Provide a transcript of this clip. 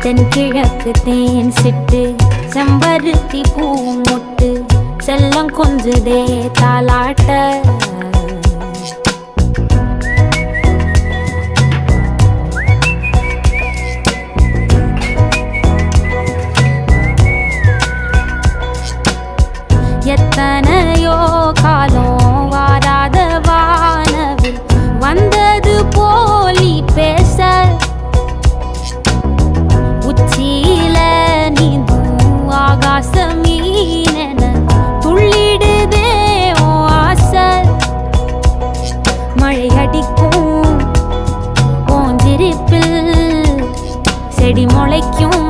தென்கிழக்கு தேன் சிட்டு செம்பருத்தி பூ முட்டு செல்லம் கொஞ்சுதே தாலாட்ட எத்தனையோ காலம் வாராத வானவில் வந்தது போலி பேச உச்சியில நீந்தும் ஆகாச மீனென துள்ளிடுதே ஓ ஆசை மழை அடிக்கும் ஓஞ்சிருப்பில் செடி முளைக்கும்